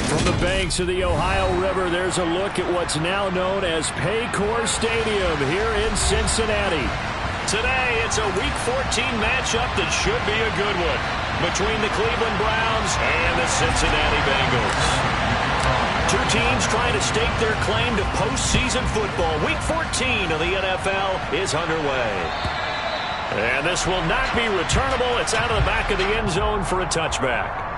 From the banks of the Ohio River, there's a look at what's now known as Paycor Stadium here in Cincinnati. Today, it's a Week 14 matchup that should be a good one between the Cleveland Browns and the Cincinnati Bengals. Two teams trying to stake their claim to postseason football. Week 14 of the NFL is underway. And this will not be returnable. It's out of the back of the end zone for a touchback.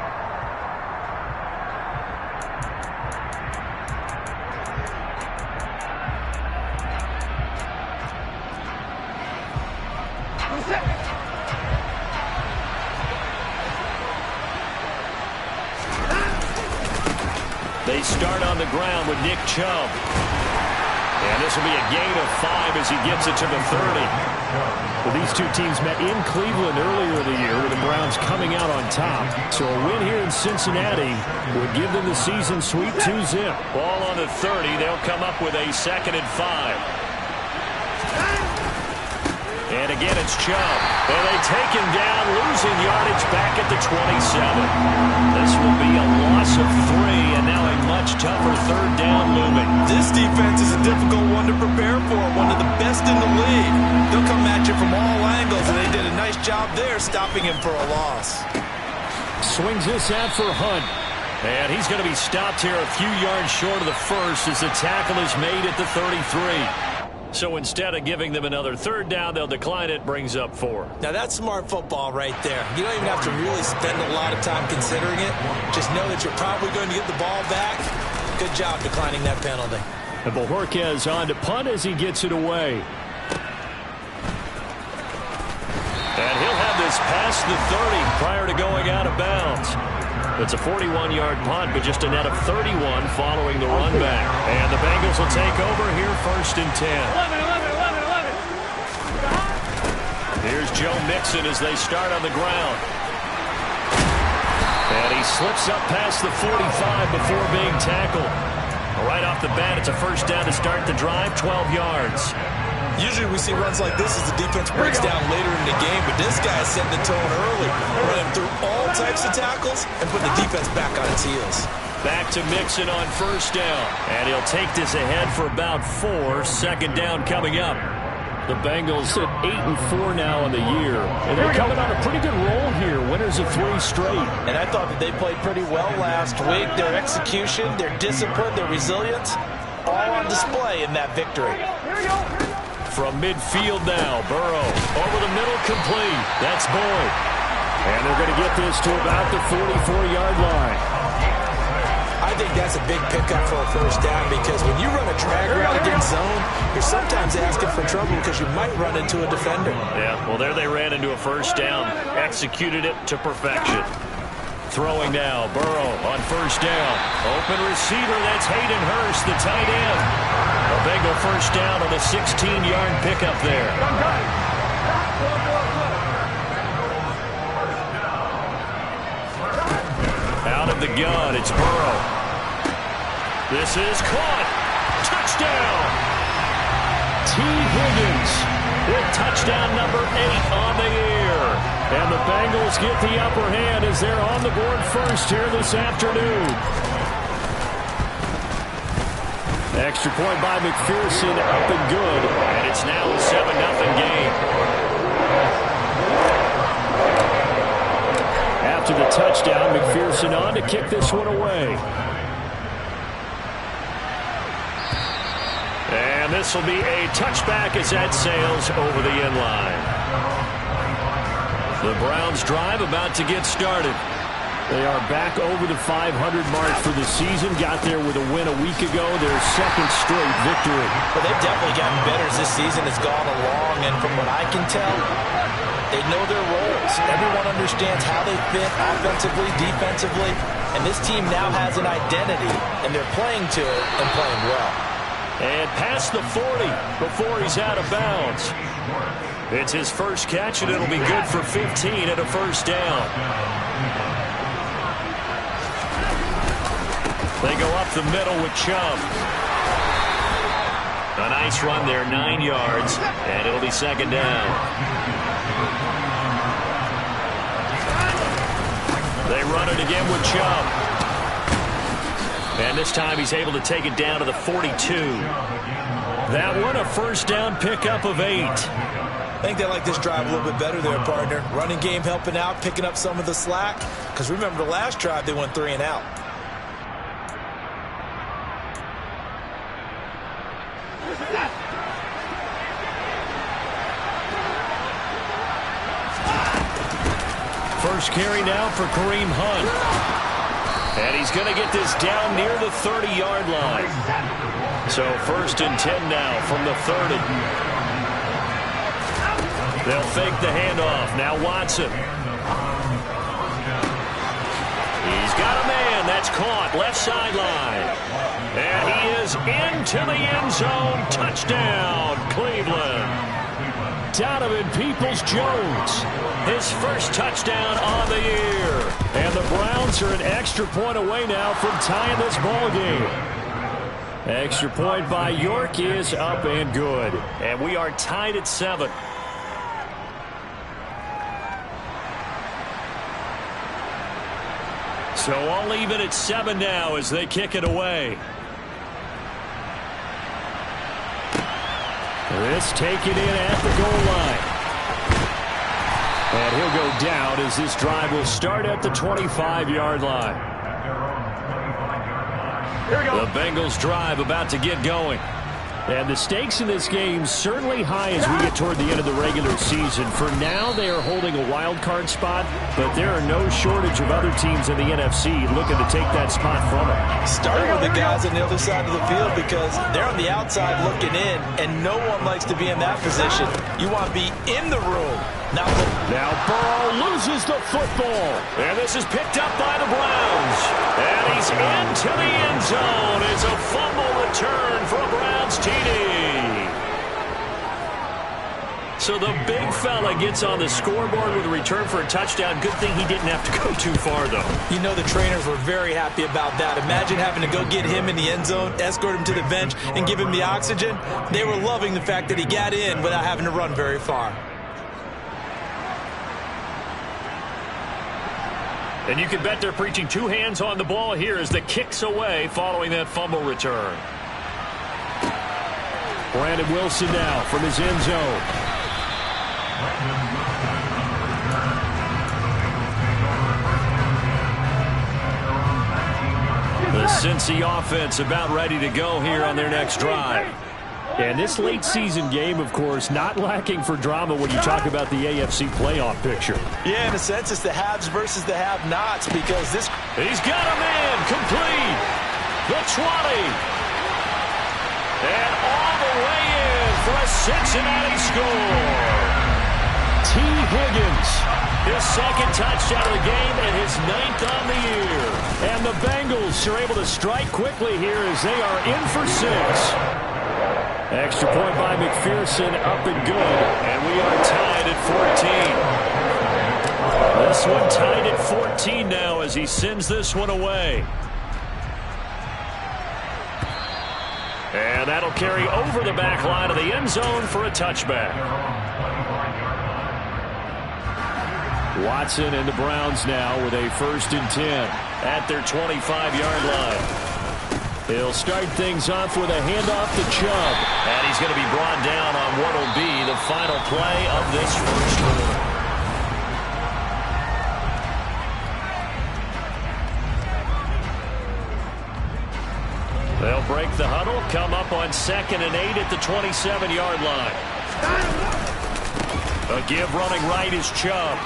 They start on the ground with Nick Chubb. And this will be a gain of 5 as he gets it to the 30. Well, these two teams met in Cleveland earlier in the year with the Browns coming out on top. So a win here in Cincinnati would give them the season sweep 2-zip. Ball on the 30. They'll come up with a 2nd and 5. And again, it's Chubb. And they take him down, losing yardage back at the 27. This will be a loss of 3, and now a much tougher 3rd down looming. This defense is a difficult one to prepare for, one of the best in the league. They'll come at you from all angles, and they did a nice job there stopping him for a loss. Swings this out for Hunt. And he's going to be stopped here a few yards short of the first as the tackle is made at the 33. So instead of giving them another 3rd down, they'll decline it, brings up 4. Now that's smart football right there. You don't even have to really spend a lot of time considering it. Just know that you're probably going to get the ball back. Good job declining that penalty. And Bojorquez on to punt as he gets it away. And he'll have this past the 30 prior to going out of bounds. It's a 41-yard punt, but just a net of 31 following the run back. And the Bengals will take over here 1st and 10. 11. Here's Joe Mixon as they start on the ground. And he slips up past the 45 before being tackled. Right off the bat, it's a 1st down to start the drive, 12 yards. Usually we see runs like this as the defense breaks down later in the game, but this guy is setting the tone early, running through all types of tackles and putting the defense back on its heels. Back to Mixon on 1st down, and he'll take this ahead for about 4. 2nd down coming up. The Bengals at 8-4 now in the year, and they're coming on a pretty good roll here. Winners of 3 straight. And I thought that they played pretty well last week. Their execution, their discipline, their resilience, all on display in that victory. From midfield now, Burrow over the middle, complete. That's Boyd. And they're going to get this to about the 44-yard line. I think that's a big pickup for a 1st down because when you run a drag route against zone, you're sometimes asking for trouble because you might run into a defender. Yeah, well, there they ran into a 1st down, executed it to perfection. Throwing now, Burrow on 1st down. Open receiver, that's Hayden Hurst, the tight end. A Bengal 1st down on a 16-yard pickup there. Out of the gun, it's Burrow. This is caught. Touchdown! T. Higgins with touchdown number 8 on the year. And the Bengals get the upper hand as they're on the board first here this afternoon. Extra point by McPherson, up and good. And it's now a 7-0 game. After the touchdown, McPherson on to kick this one away. And this will be a touchback as that sails over the end line. The Browns drive about to get started. They are back over the 500 mark for the season. Got there with a win a week ago. Their 2nd straight victory. Well, they've definitely gotten better as this season has gone along. And from what I can tell, they know their roles. Everyone understands how they fit offensively, defensively. And this team now has an identity. And they're playing to it and playing well. And past the 40 before he's out of bounds. It's his first catch, and it'll be good for 15 and a 1st down. They go up the middle with Chubb. A nice run there, 9 yards, and it'll be 2nd down. They run it again with Chubb. And this time he's able to take it down to the 42. That one a first down pickup of 8. I think they like this drive a little bit better there, partner. Running game helping out, picking up some of the slack. Because remember, the last drive they went 3 and out. First carry now for Kareem Hunt. And he's going to get this down near the 30-yard line. So first and 10 now from the 30. They'll fake the handoff. Now Watson. He's got a man. That's caught. Left sideline. And he is into the end zone. Touchdown, Cleveland. Donovan Peoples-Jones, his first touchdown on the year. And the Browns are an extra point away now from tying this ball game. Extra point by York is up and good. And we are tied at 7. So all even at 7 now as they kick it away. This taken in at the goal line. And he'll go down as this drive will start at the 25-yard line. The Bengals drive about to get going. And the stakes in this game certainly high as we get toward the end of the regular season. For now, they are holding a wild card spot, but there are no shortage of other teams in the NFC looking to take that spot from them. Starting with the guys on the other side of the field because they're on the outside looking in, and no one likes to be in that position. You want to be in the room. Now Burrow loses the football. And this is picked up by the Browns. And he's into the end zone. It's a fumble return for a Browns TD. So the big fella gets on the scoreboard with a return for a touchdown. Good thing he didn't have to go too far, though. You know the trainers were very happy about that. Imagine having to go get him in the end zone, escort him to the bench, and give him the oxygen. They were loving the fact that he got in without having to run very far. And you can bet they're preaching 2 hands on the ball here as the kick's away following that fumble return. Brandon Wilson now from his end zone. The Cincy offense about ready to go here on their next drive. And this late season game, of course, not lacking for drama when you talk about the AFC playoff picture. Yeah, in a sense, it's the haves versus the have-nots because this... He's got a man complete. The 20. And all the way in for a Cincinnati score. T. Higgins, his second touchdown of the game and his 9th on the year. And the Bengals are able to strike quickly here as they are in for 6. Extra point by McPherson, up and good. And we are tied at 14. This one tied at 14 now as he sends this one away. And that'll carry over the back line of the end zone for a touchback. Watson and the Browns now with a 1st and 10 at their 25-yard line. He'll start things off with a handoff to Chubb. And he's going to be brought down on what will be the final play of this first quarter. They'll break the huddle, come up on 2nd and 8 at the 27-yard line. A give running right is Chubb.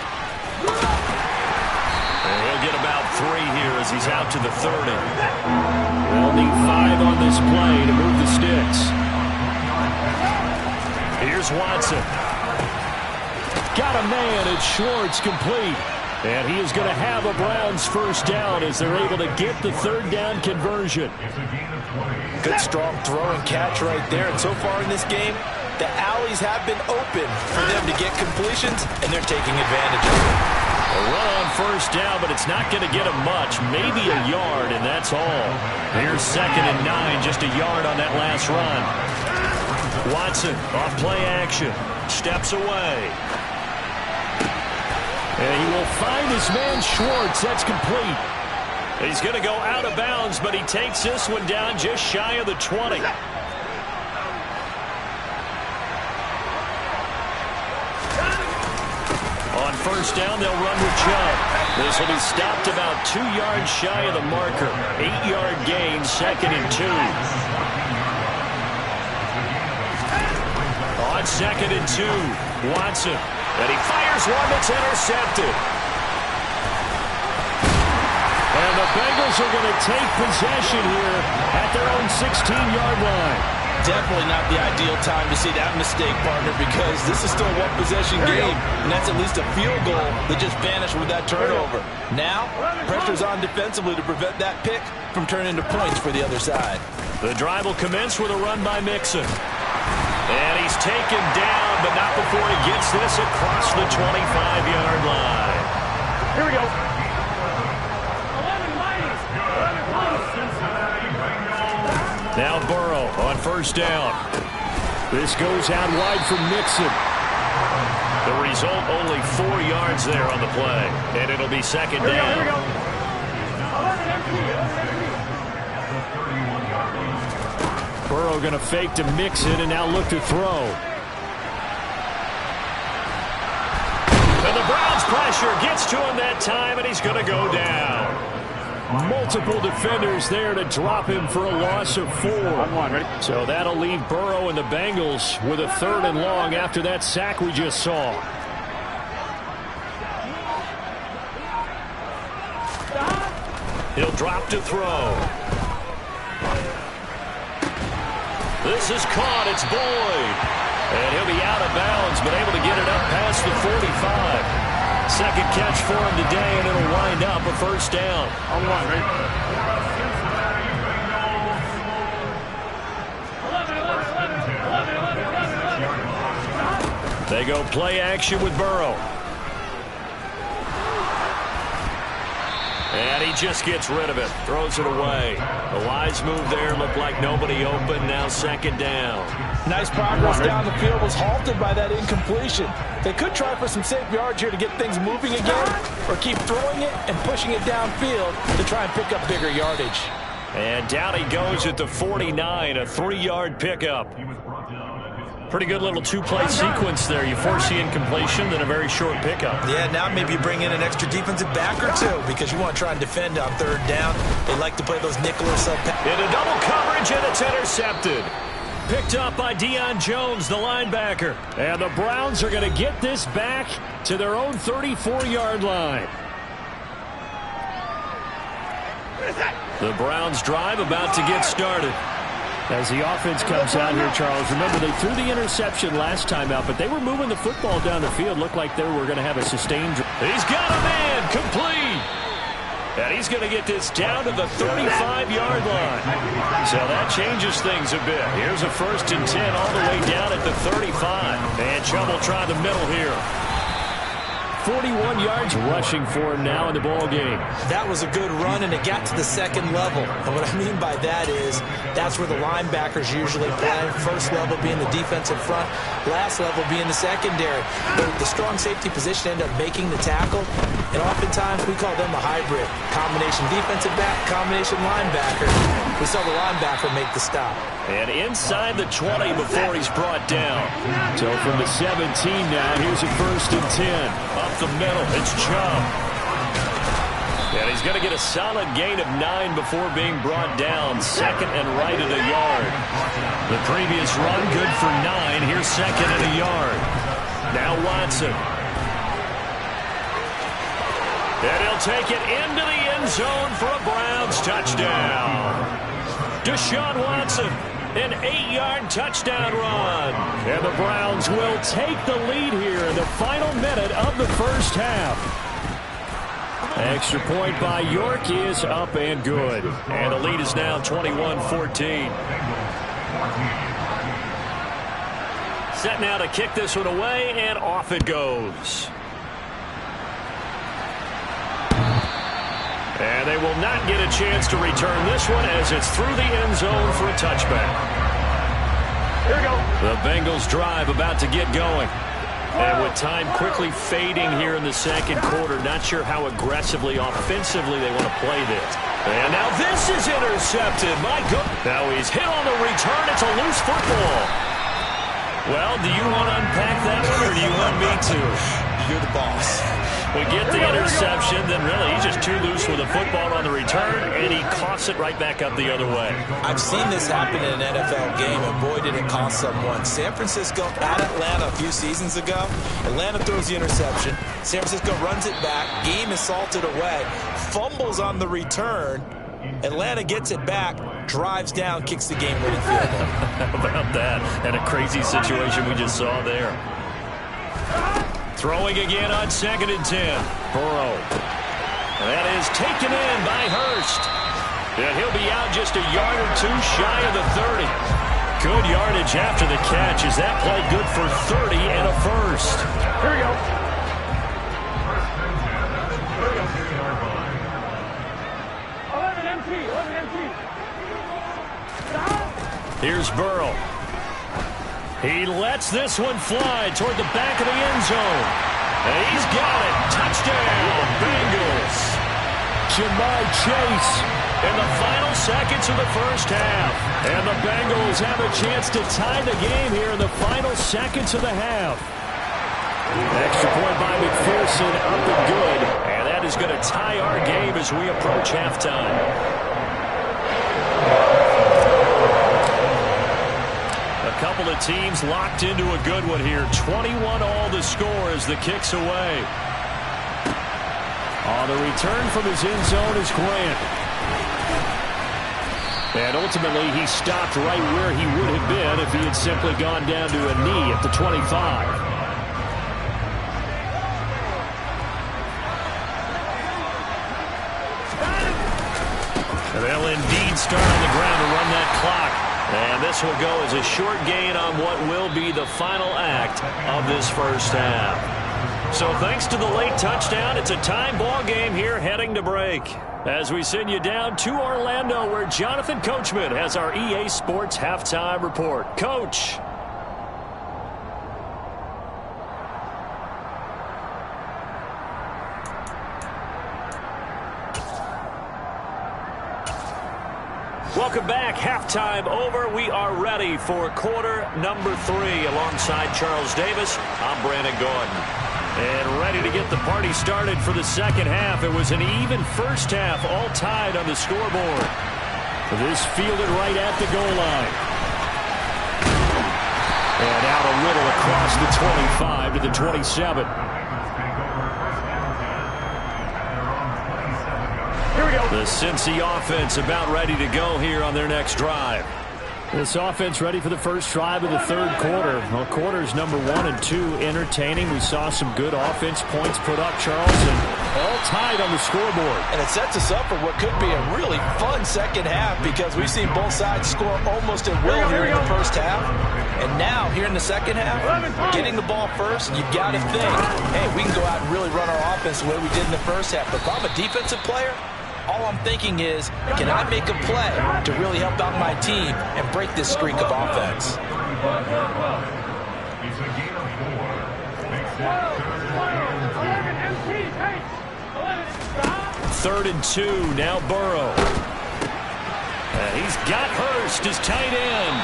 And he'll get about 3 here as he's out to the 30. They'll need 5 on this play to move the sticks. Here's Watson. Got a man at Schwartz complete. And he is going to have a Browns first down as they're able to get the 3rd down conversion. Good strong throw and catch right there. And so far in this game, the alleys have been open for them to get completions, and they're taking advantage of it. A run on first down, but it's not going to get him much. Maybe a yard, and that's all. Here's 2nd and 9, just a yard on that last run. Watson off play action. Steps away. And he will find his man Schwartz. That's complete. He's going to go out of bounds, but he takes this one down just shy of the 20. On first down, they'll run with Chubb. This will be stopped about 2 yards shy of the marker. 8-yard gain, 2nd and 2. On 2nd and 2, Watson. And he fires one that's intercepted. And the Bengals are going to take possession here at their own 16-yard line. Definitely not the ideal time to see that mistake, partner, because this is still a one-possession game, and that's at least a field goal that just vanished with that turnover. Now, pressure's on defensively to prevent that pick from turning into points for the other side. The drive will commence with a run by Mixon. And he's taken down, but not before he gets this across the 25-yard line. Here we go. Now Burrow on first down. This goes out wide for Mixon. The result, only 4 yards there on the play. And it'll be 2nd down. Here we go. Burrow going to fake to Mixon and now look to throw. And the Browns pressure gets to him that time, and he's going to go down. Multiple defenders there to drop him for a loss of 4. So that'll leave Burrow and the Bengals with a 3rd and long after that sack we just saw. He'll drop to throw. This is caught. It's Boyd. And he'll be out of bounds, but able to get it up past the 45. Second catch for him today, and it'll wind up a 1st down. On one, right? They go play action with Burrow. And he just gets rid of it. Throws it away. The wise move there. Looked like nobody open. Now 2nd down. Nice progress down the field. Was halted by that incompletion. They could try for some safe yards here to get things moving again, or keep throwing it and pushing it downfield to try and pick up bigger yardage. And down he goes at the 49. A 3-yard pickup. Pretty good little 2-play sequence there. You force the incompletion, then a very short pickup. Yeah, now maybe you bring in an extra defensive back or 2 because you want to try and defend on 3rd down. They like to play those nickel or sub. Into double coverage, and it's intercepted. Picked up by Deion Jones, the linebacker. And the Browns are going to get this back to their own 34-yard line. The Browns drive about to get started. As the offense comes out here, Charles, remember they threw the interception last time out, but they were moving the football down the field. Looked like they were going to have a sustained drive. He's got a man, complete. And he's going to get this down to the 35-yard line. So that changes things a bit. Here's a 1st and 10 all the way down at the 35. And Chubb will try the middle here. 41 yards rushing for him now in the ball game. That was a good run, and it got to the 2nd level. And what I mean by that is that's where the linebackers usually play. First level being the defensive front, last level being the secondary. The strong safety position ended up making the tackle, and oftentimes we call them a hybrid. Combination defensive back, combination linebacker. We saw the linebacker make the stop. And inside the 20 before he's brought down. So from the 17 now, here's a 1st and 10. Up the middle, it's Chubb. And he's going to get a solid gain of 9 before being brought down. 2nd and right at a yard. The previous run, good for 9. Here's 2nd and a yard. Now Watson. And he'll take it into the end zone for a Browns touchdown. Deshaun Watson. An 8-yard touchdown run. And the Browns will take the lead here in the final minute of the 1st half. Extra point by York is up and good. And the lead is now 21-14. Set now to kick this one away, and off it goes. And they will not get a chance to return this one as it's through the end zone for a touchback. Here we go. The Bengals drive about to get going. And with time quickly fading here in the second quarter, not sure how aggressively, offensively they want to play this. And now this is intercepted. My goodness. Now he's hit on the return. It's a loose football. Well, do you want to unpack that one, or do you want me to? You're the boss. We get the interception, then really he's just too loose with the football on the return, and he coughs it right back up the other way. I've seen this happen in an NFL game, and boy, did it cost someone. San Francisco at Atlanta a few seasons ago. Atlanta throws the interception. San Francisco runs it back. Game is salted away. Fumbles on the return. Atlanta gets it back, drives down, kicks the game-winning field goal. How about that? And a crazy situation we just saw there. Throwing again on 2nd and 10. Burrow. That is taken in by Hurst. And he'll be out just a yard or two shy of the 30. Good yardage after the catch. Is that play good for 30 and a first? Here we go. Here's Burrow. He lets this one fly toward the back of the end zone. And he's got it. Touchdown, Bengals. Ja'Marr Chase in the final seconds of the first half. And the Bengals have a chance to tie the game here in the final seconds of the half. Extra point by McPherson, up and good. And that is going to tie our game as we approach halftime. A couple of teams locked into a good one here. 21 all the score as the kick's away. On the return from his end zone is Grant. And ultimately he stopped right where he would have been if he had simply gone down to a knee at the 25. And they'll indeed start on the ground to run that clock. And this will go as a short gain on what will be the final act of this first half. So thanks to the late touchdown, it's a time ball game here heading to break. As we send you down to Orlando, where Jonathan Coachman has our EA Sports Halftime Report. Coach. Welcome back. Halftime over. We are ready for quarter number 3. Alongside Charles Davis, I'm Brandon Gaudin. And ready to get the party started for the second half. It was an even first half, all tied on the scoreboard. This fielded right at the goal line. And out a little across the 25 to the 27. Here we go. The Cincy offense about ready to go here on their next drive. This offense ready for the first drive of the third quarter. Well, quarters number 1 and 2 entertaining. We saw some good offense points put up, Charles, and all tied on the scoreboard. And it sets us up for what could be a really fun second half because we've seen both sides score almost at will here in the first half. And now, here in the second half, getting the ball first, you've got to think, hey, we can go out and really run our offense the way we did in the first half. But if I'm a defensive player, all I'm thinking is, can I make a play to really help out my team and break this streak of offense? Third and 2, now Burrow. He's got Hurst, his tight end.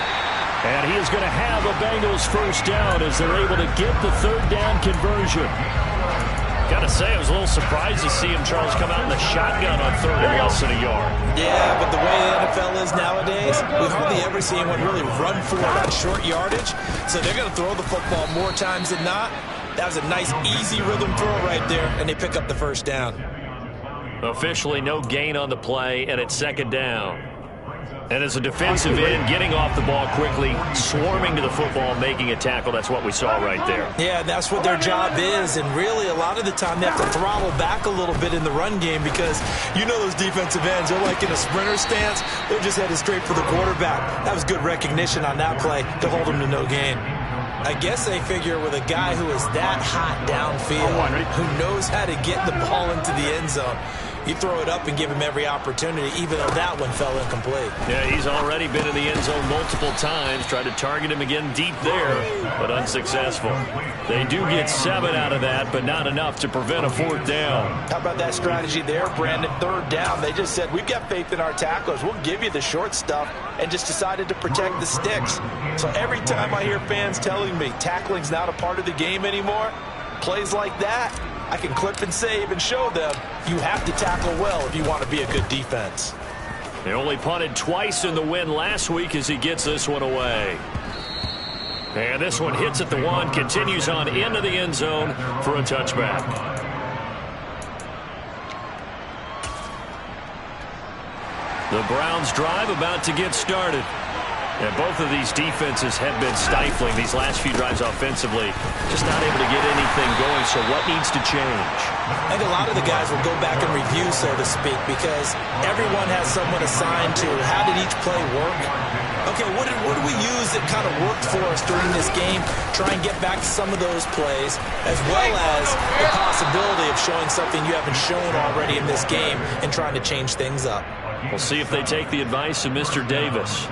And he is going to have a Bengals first down as they're able to get the third down conversion. Got to say, I was a little surprised to see him, Charles, come out in the shotgun on third and less than a yard. Yeah, but the way the NFL is nowadays, we hardly ever see anyone really run for it on short yardage. So they're going to throw the football more times than not. That was a nice, easy rhythm throw right there, and they pick up the first down. Officially no gain on the play, and it's second down. And as a defensive end, getting off the ball quickly, swarming to the football, making a tackle, that's what we saw right there. Yeah, that's what their job is, and really a lot of the time they have to throttle back a little bit in the run game because you know those defensive ends, they're like in a sprinter stance, they're just headed straight for the quarterback. That was good recognition on that play to hold them to no gain. I guess they figure with a guy who is that hot downfield, who knows how to get the ball into the end zone, you throw it up and give him every opportunity, even though that one fell incomplete. Yeah, he's already been in the end zone multiple times. Tried to target him again deep there, but unsuccessful. They do get 7 out of that, but not enough to prevent a 4th down. How about that strategy there, Brandon? 3rd down, they just said, we've got faith in our tacklers. We'll give you the short stuff, and just decided to protect the sticks. So every time I hear fans telling me tackling's not a part of the game anymore, plays like that, I can clip and save and show them you have to tackle well if you want to be a good defense. They only punted twice in the win last week as he gets this one away. And this one hits at the 1, continues on into the end zone for a touchback. The Browns drive about to get started. And both of these defenses have been stifling these last few drives offensively. Just not able to get anything going, so what needs to change? I think a lot of the guys will go back and review, so to speak, because everyone has someone assigned to how did each play work. Okay, what did we use that kind of worked for us during this game? Try and get back to some of those plays, as well as the possibility of showing something you haven't shown already in this game and trying to change things up. We'll see if they take the advice of Mr. Davis.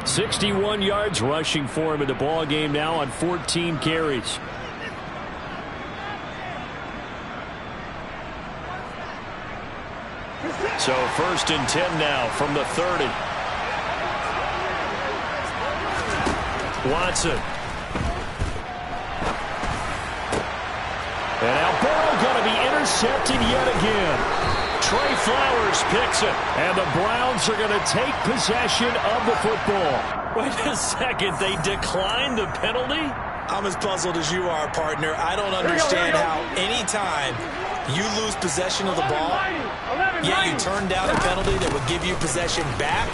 61 yards rushing for him in the ball game now on 14 carries. So 1st and 10 now from the 30. Watson. And now Burrow going to be intercepted yet again. Trey Flowers picks it, and the Browns are going to take possession of the football. Wait a second, they declined the penalty? I'm as puzzled as you are, partner. I don't understand how any time you lose possession of the ball, yet you turn down a penalty that would give you possession back.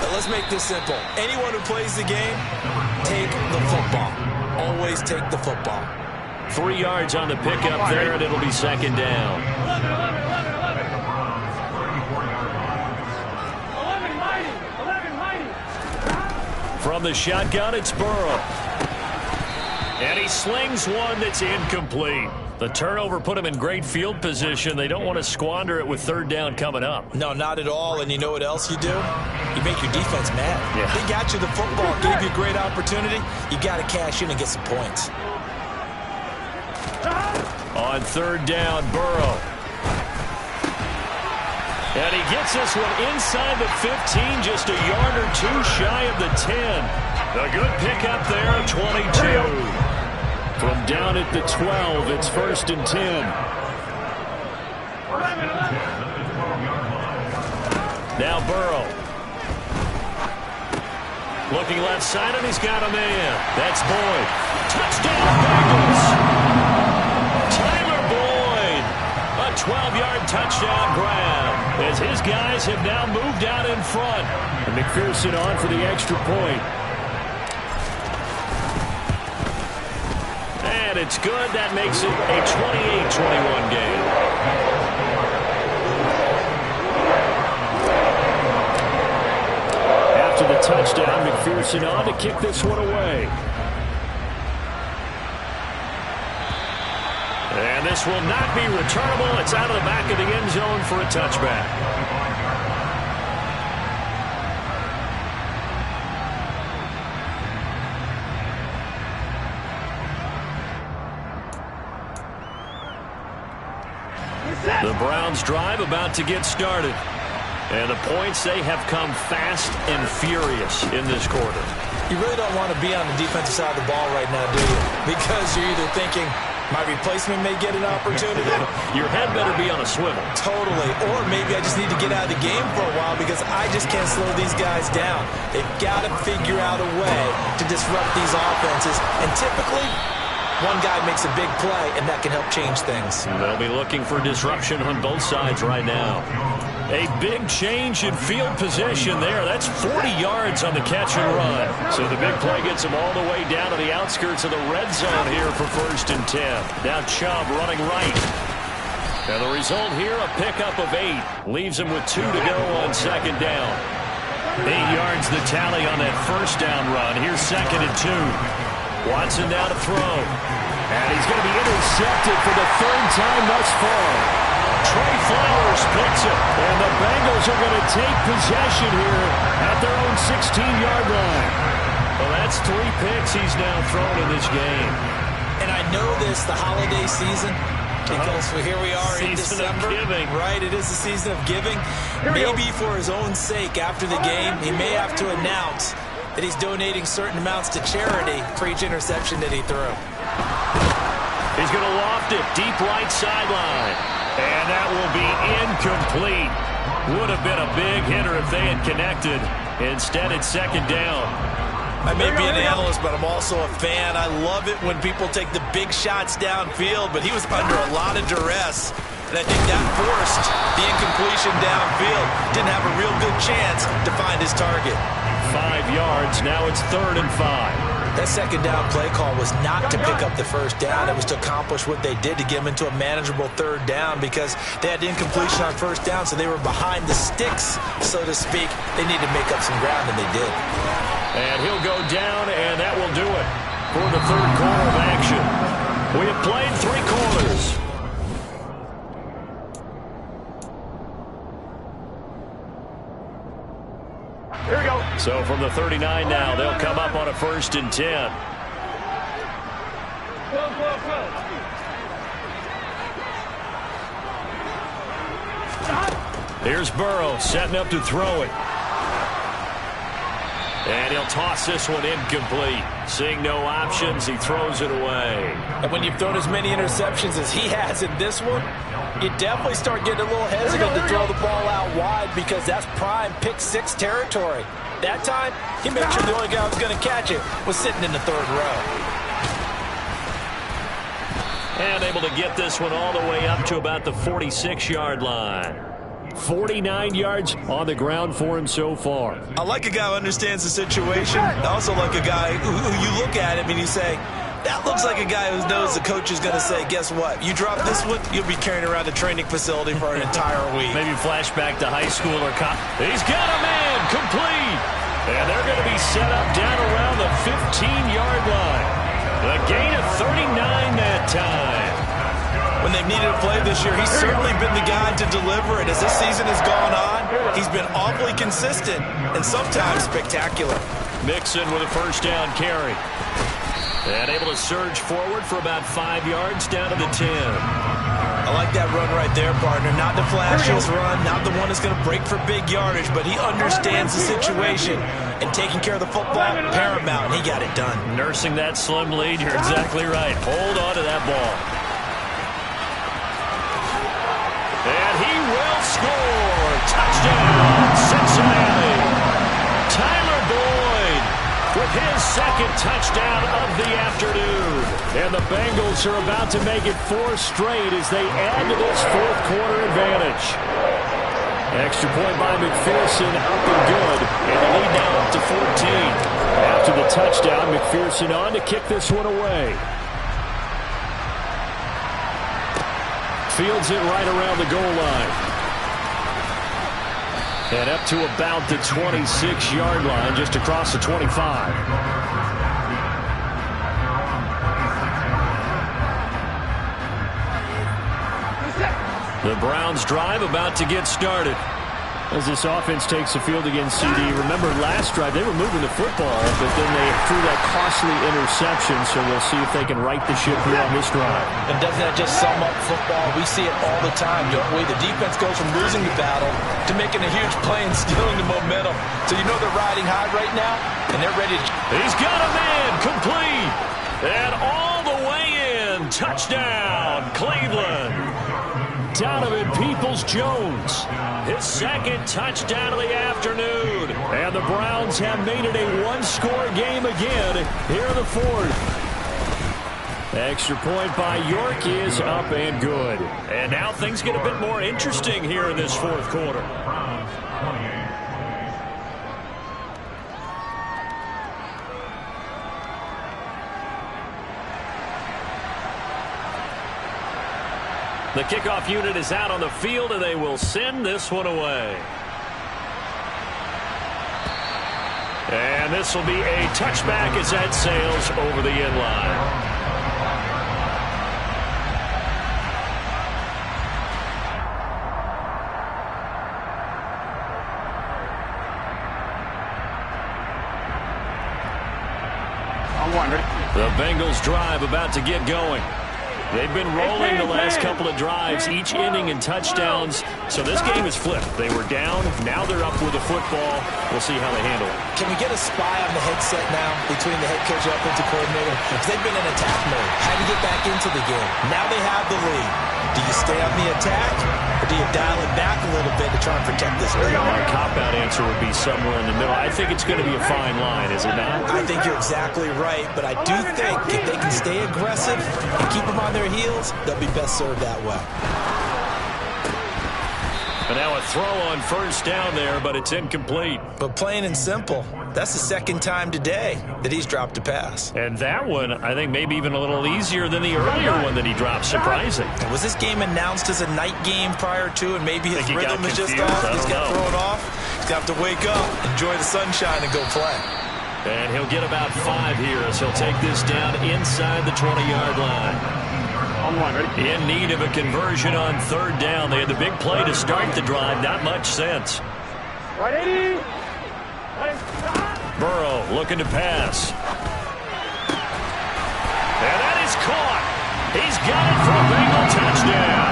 But let's make this simple. Anyone who plays the game, take the football. Always take the football. 3 yards on the pickup there, and it'll be 2nd down. From the shotgun, it's Burrow. And he slings one that's incomplete. The turnover put him in great field position. They don't want to squander it with 3rd down coming up. No, not at all. And you know what else you do? You make your defense mad. Yeah. They got you the football, gave you a great opportunity. You got to cash in and get some points. On 3rd down, Burrow. And he gets this one inside the 15, just a yard or 2 shy of the 10. A good pickup there at 22. From down at the 12, it's 1st and 10. Now Burrow. Looking left side, and he's got a man. That's Boyd. Touchdown, Bengals. Tyler Boyd. A 12-yard touchdown grab, as his guys have now moved out in front. And McPherson on for the extra point. And it's good. That makes it a 28-21 game. After the touchdown, McPherson on to kick this one away. And this will not be returnable. It's out of the back of the end zone for a touchback. The Browns drive about to get started. And the points, they have come fast and furious in this quarter. You really don't want to be on the defensive side of the ball right now, do you? Because you're either thinking, my replacement may get an opportunity. Your head better be on a swivel. Totally. Or maybe I just need to get out of the game for a while because I just can't slow these guys down. They've got to figure out a way to disrupt these offenses. And typically, one guy makes a big play, and that can help change things. They'll be looking for disruption on both sides right now. A big change in field position there. That's 40 yards on the catch and run. So the big play gets them all the way down to the outskirts of the red zone here for 1st and 10. Now Chubb running right. And the result here, a pickup of 8. Leaves him with 2 to go on 2nd down. 8 yards the tally on that 1st down run. Here's 2nd and 2. Watson now to throw. And he's going to be intercepted for the 3rd time thus far. Trey Flowers picks it. And the Bengals are going to take possession here at their own 16-yard line. Well, that's 3 picks he's now thrown in this game. And I know this, the holiday season, because here we are in December. Right, it is the season of giving. Maybe for his own sake after the game, he may have to announce that he's donating certain amounts to charity for each interception that he threw. He's going to loft it deep right sideline. And that will be incomplete. Would have been a big hitter if they had connected. Instead, it's second down. I may be an analyst, but I'm also a fan. I love it when people take the big shots downfield, but he was under a lot of duress. And I think that forced the incompletion downfield. Didn't have a real good chance to find his target. 5 yards. Now it's 3rd and 5. That second down play call was not to pick up the first down. It was to accomplish what they did to get them into a manageable 3rd down because they had incompletion on first down, so they were behind the sticks, so to speak. They needed to make up some ground, and they did. And he'll go down, and that will do it for the 3rd quarter of action. We have played 3 quarters. Here we go. So from the 39 now, they'll come up on a 1st and 10. Here's Burrow setting up to throw it. And he'll toss this one incomplete. Seeing no options, he throws it away. And when you've thrown as many interceptions as he has in this one, you definitely start getting a little hesitant to throw the ball out wide because that's prime pick 6 territory. That time, he made sure the only guy who was going to catch it was sitting in the 3rd row. And able to get this one all the way up to about the 46-yard line. 49 yards on the ground for him so far. I like a guy who understands the situation. I also like a guy who you look at him and you say, that looks like a guy who knows the coach is going to say, guess what? You drop this one, you'll be carrying around the training facility for an entire week. Maybe flashback to high school or college. He's got a man complete. And they're going to be set up down around the 15-yard line. A gain of 39 that time. When they've needed a play this year, he's certainly been the guy to deliver it. As this season has gone on, he's been awfully consistent and sometimes spectacular. Mixon with a 1st down carry. And able to surge forward for about 5 yards down to the 10. I like that run right there, partner. Not the flashiest run, not the one that's going to break for big yardage, but he understands the situation. And taking care of the football, paramount, and he got it done. Nursing that slim lead, you're exactly right. Hold on to that ball. And he will score. Touchdown, Cincinnati. Tyler Boyd with his 2nd touchdown of the afternoon. And the Bengals are about to make it 4 straight as they add to this 4th quarter advantage. Extra point by McPherson, up and good. And the lead now up to 14. After the touchdown, McPherson on to kick this one away. Fields it right around the goal line. And up to about the 26-yard line, just across the 25. The Browns drive about to get started. As this offense takes the field against CD. Remember last drive, they were moving the football, but then they threw that costly interception, so we'll see if they can right the ship here on this drive. And doesn't that just sum up football? We see it all the time, don't we? The defense goes from losing the battle to making a huge play and stealing the momentum. So you know they're riding high right now, and they're ready to... He's got a man complete. And all the way in. Touchdown, Cleveland. Donovan Peoples-Jones, his 2nd touchdown of the afternoon. And the Browns have made it a 1-score game again here in the 4th. Extra point by York is up and good. And now things get a bit more interesting here in this 4th quarter. The kickoff unit is out on the field, and they will send this one away. And this will be a touchback as that sails over the end line. The Bengals drive about to get going. They've been rolling the last couple of drives, each ending in touchdowns. So this game is flipped. They were down. Now they're up with the football. We'll see how they handle it. Can we get a spy on the headset now between the head coach and offensive coordinator? Because they've been in attack mode. Had to get back into the game. Now they have the lead. Do you stay on the attack, or do you dial it back a little bit to try and protect this lead? My cop-out answer would be somewhere in the middle. I think it's going to be a fine line, is it not? I think you're exactly right, but I do think if they can stay aggressive and keep them on their heels, they'll be best served that way. And now a throw on first down there, but it's incomplete. But plain and simple, that's the second time today that he's dropped a pass. And that one, I think, maybe even a little easier than the earlier one that he dropped. Surprising. And was this game announced as a night game prior to, and maybe his rhythm is just off? He's got thrown off. He's got to wake up, enjoy the sunshine, and go play. And he'll get about 5 here as he'll take this down inside the 20-yard line. In need of a conversion on third down. They had the big play to start the drive. Not much sense. Burrow looking to pass. And that is caught. He's got it for a Bengal touchdown.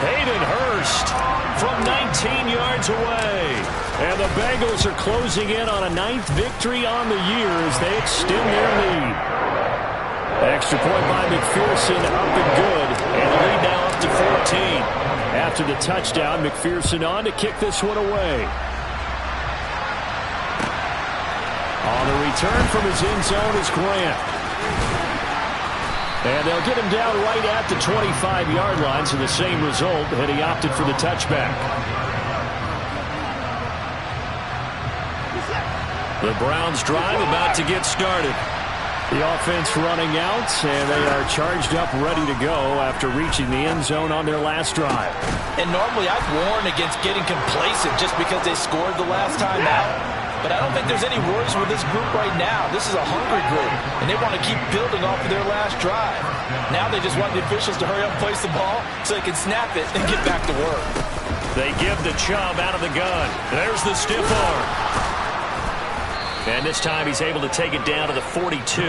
Hayden Hurst from 19 yards away. And the Bengals are closing in on a 9th victory on the year as they extend their lead. Extra point by McPherson, up and good. And the lead now up to 14. After the touchdown, McPherson on to kick this one away. On the return from his end zone is Grant. And they'll get him down right at the 25-yard line, so the same result had he opted for the touchback. The Browns drive about to get started. The offense running out, and they are charged up, ready to go after reaching the end zone on their last drive. And normally I've warned against getting complacent just because they scored the last time out. But I don't think there's any worries with this group right now. This is a hungry group, and they want to keep building off of their last drive. Now they just want the officials to hurry up and place the ball so they can snap it and get back to work. They give the Chubb out of the gun. There's the stiff arm. And this time he's able to take it down to the 42.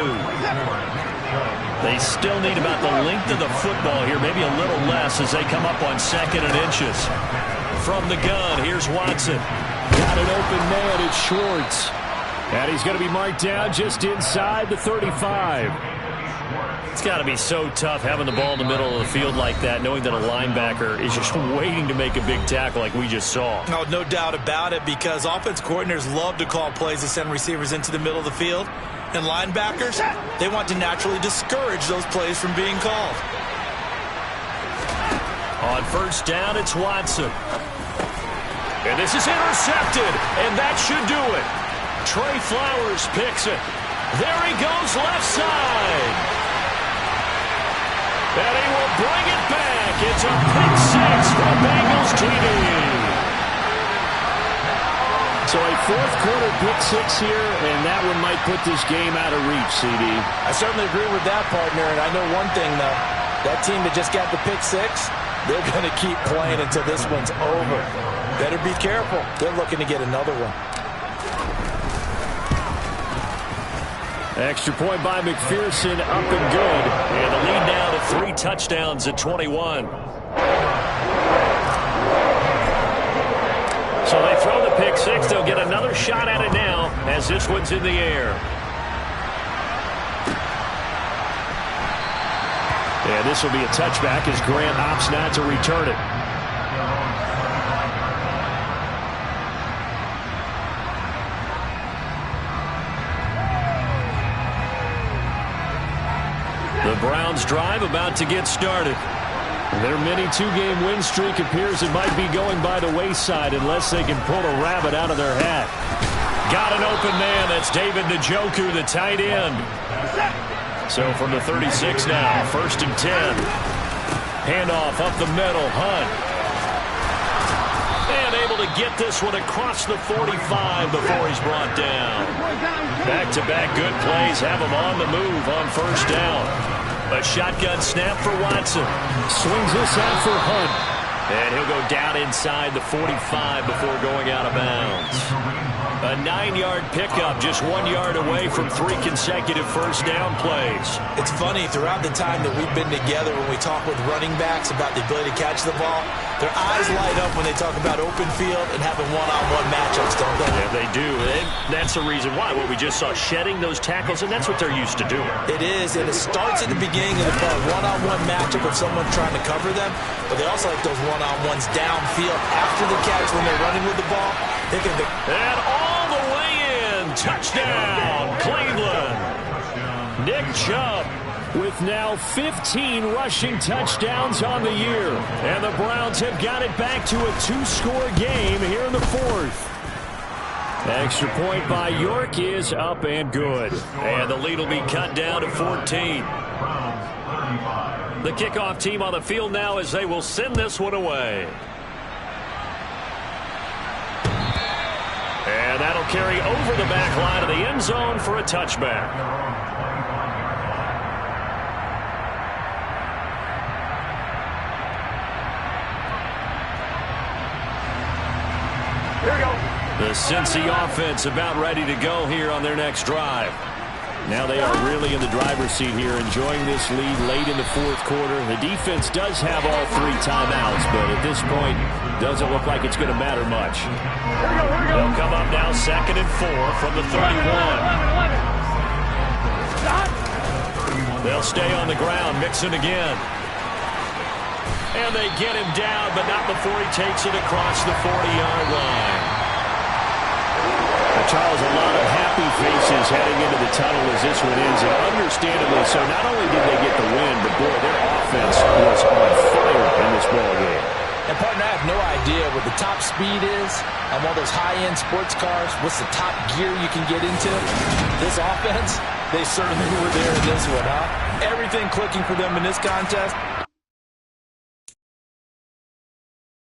They still need about the length of the football here, maybe a little less as they come up on 2nd and inches. From the gun, here's Watson. Got an open man, it's Schwartz. And he's going to be marked down just inside the 35. It's got to be so tough having the ball in the middle of the field like that, knowing that a linebacker is just waiting to make a big tackle like we just saw. Oh, no doubt about it, because offense coordinators love to call plays to send receivers into the middle of the field. And linebackers, they want to naturally discourage those plays from being called. On first down, it's Watson. And this is intercepted, and that should do it. Trey Flowers picks it. There he goes, left side. And he will bring it back. It's a pick six for Bengals TD. So a fourth-quarter pick six here, and that one might put this game out of reach, CD. I certainly agree with that, partner, and I know one thing, though. That team that just got the pick six, they're going to keep playing until this one's over. Better be careful. They're looking to get another one. Extra point by McPherson, up and good. And the lead now to 3 touchdowns at 21. So they throw the pick six. They'll get another shot at it now as this one's in the air. And this will be a touchback as Grant opts not to return it. The Browns drive about to get started. Their mini 2-game win streak appears it might be going by the wayside unless they can pull a rabbit out of their hat. Got an open man. That's David Njoku, the tight end. So from the 36 now, 1st and 10. Handoff up the middle, Hunt. And able to get this one across the 45 before he's brought down. Back-to-back good plays have him on the move on first down. A shotgun snap for Watson. Swings this out for Hunt. And he'll go down inside the 45 before going out of bounds. A 9-yard pickup, just 1 yard away from 3 consecutive first down plays. It's funny, throughout the time that we've been together, when we talk with running backs about the ability to catch the ball, their eyes light up when they talk about open field and having one-on-one matchups, don't they? Yeah, they do. And that's the reason why. What we just saw, shedding those tackles, and that's what they're used to doing. It is, and it starts at the beginning of the play. One-on-one matchup of someone trying to cover them, but they also like those one-on-ones downfield after the catch when they're running with the ball. And all the way in, touchdown, Cleveland. Nick Chubb with now 15 rushing touchdowns on the year. And the Browns have got it back to a 2-score game here in the 4th. Extra point by York is up and good. And the lead will be cut down to 14. The kickoff team on the field now as they will send this one away. And that'll carry over the back line of the end zone for a touchback. Here we go. The Cincy offense about ready to go here on their next drive. Now they are really in the driver's seat here, enjoying this lead late in the 4th quarter. The defense does have all 3 timeouts, but at this point, doesn't look like it's going to matter much. They'll come up now 2nd and 4 from the 31. They'll stay on the ground, Mixon again. And they get him down, but not before he takes it across the 40-yard line. Charles, a lot of happy faces heading into the tunnel as this one ends, and understandably so. Not only did they get the win, but boy, their offense was on fire in this ball game. And partner, I have no idea what the top speed is on one of those high-end sports cars. What's the top gear you can get into? This offense, they certainly were there in this one, huh? Everything clicking for them in this contest.